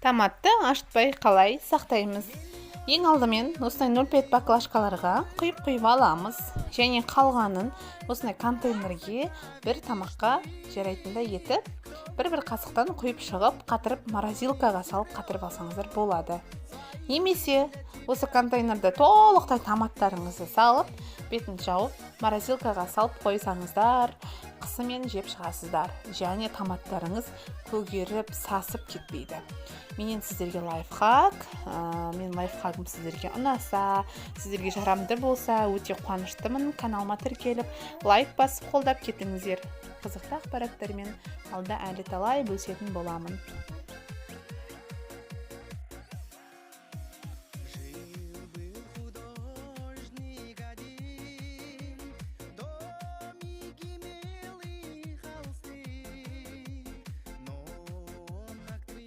Томатты ашытпай қалай сақтаймыз? Ең алдымен осындай 0,5 баклажкаларға құйып аламыз. Және қалғанын осындай контейнерге бір тамаққа жарайтындай етіп, бір қасықтан құйып шығып, қатырып морозилкаға салып қатырып алсаңыздар болады. Немесе осы контейнерді толықтай томаттарыңызды салып, бетін жауып, морозилкаға салып қойсаңыздар, қысымен жеп шығасыздар. Және томаттарыңыз көгеріп, сасып кетпейді. Менен сіздерге лайфхак, мен лайфхагым сіздерге ұнаса, сіздерге жарамды болса, өте қуаныштымын. Каналыма тіркеліп, лайк басып қолдап кетіңіздер. Қызықты ақпараттармен алда әлі талай бөлісетін боламын.